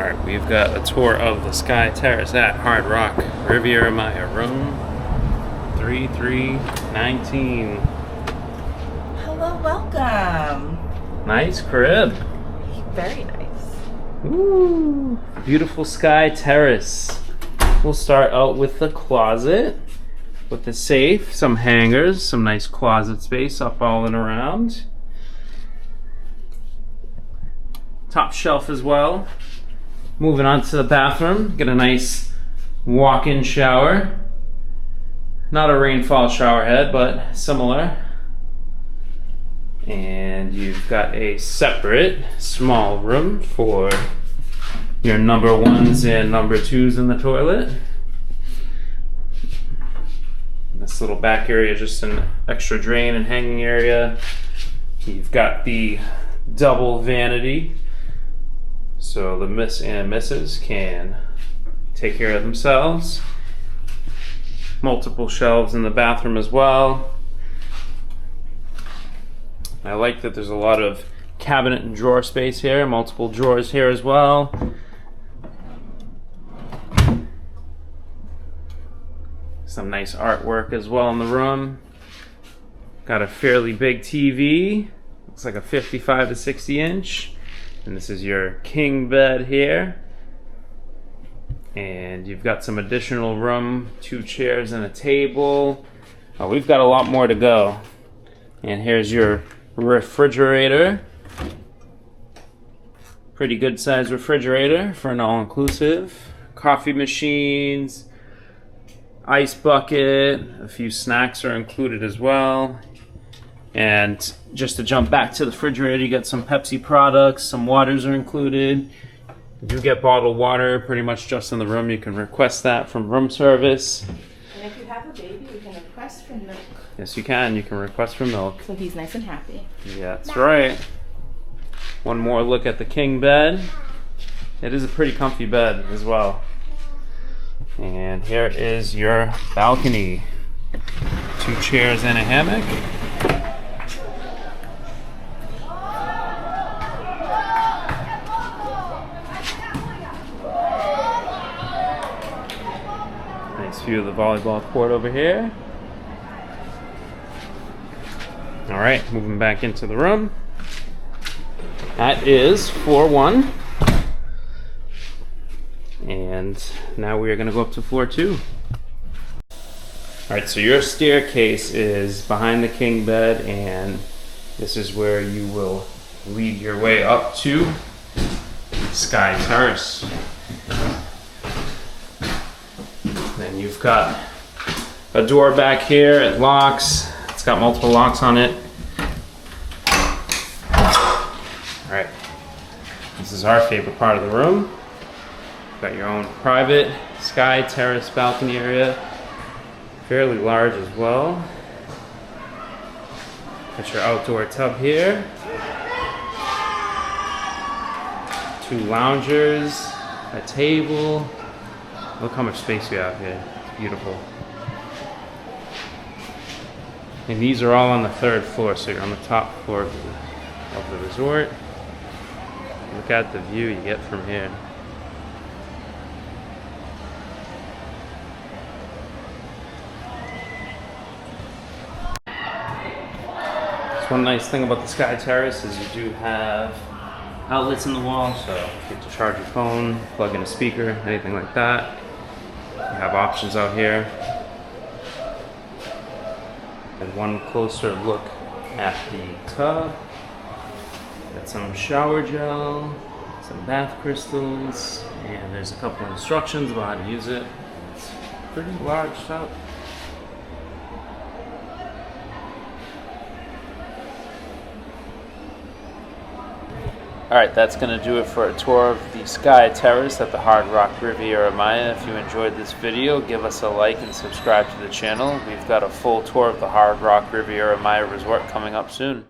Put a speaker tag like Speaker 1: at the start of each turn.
Speaker 1: Alright, we've got a tour of the Sky Terrace at Hard Rock Riviera Maya, room 3319.
Speaker 2: Hello, welcome.
Speaker 1: Nice crib.
Speaker 2: Very nice.
Speaker 1: Ooh, beautiful Sky Terrace. We'll start out with the closet, with the safe, some hangers, some nice closet space up all and around. Top shelf as well. Moving on to the bathroom, get a nice walk-in shower. Not a rainfall shower head, but similar. And you've got a separate small room for your number ones and number twos in the toilet. This little back area is just an extra drain and hanging area. You've got the double vanity, so the Miss and Mrs. can take care of themselves. Multiple shelves in the bathroom as well. I like that there's a lot of cabinet and drawer space here, multiple drawers here as well. Some nice artwork as well in the room. Got a fairly big TV, looks like a 55 to 60 inch. And this is your king bed here. And you've got some additional room, 2 chairs and a table. Oh, we've got a lot more to go. And here's your refrigerator. Pretty good sized refrigerator for an all-inclusive. Coffee machines, ice bucket, a few snacks are included as well. And just to jump back to the refrigerator, you get some Pepsi products, some waters are included. You do get bottled water pretty much just in the room. You can request that from room service.
Speaker 2: And if you have a baby, you can request for milk.
Speaker 1: Yes, you can. You can request for milk.
Speaker 2: So he's nice and happy.
Speaker 1: Yeah, that's right. One more look at the king bed. It is a pretty comfy bed as well. And here is your balcony. 2 chairs and a hammock. Nice view of the volleyball court over here. All right, moving back into the room. That is floor 1. And now we are going to go up to floor 2. All right, so your staircase is behind the king bed, and this is where you will lead your way up to Sky Terrace. Then you've got a door back here. It locks. It's got multiple locks on it. All right, this is our favorite part of the room. You've got your own private Sky Terrace balcony area. Fairly large as well. Got your outdoor tub here. 2 loungers, a table. Look how much space we have here. It's beautiful. And these are all on the 3rd floor, so you're on the top floor of the resort. Look at the view you get from here. One nice thing about the Sky Terrace is you do have outlets in the wall, so you get to charge your phone, plug in a speaker, anything like that. You have options out here. And one closer look at the tub. Got some shower gel, some bath crystals, and there's a couple of instructions about how to use it. It's a pretty large tub. Alright, that's going to do it for a tour of the Sky Terrace at the Hard Rock Riviera Maya. If you enjoyed this video, give us a like and subscribe to the channel. We've got a full tour of the Hard Rock Riviera Maya Resort coming up soon.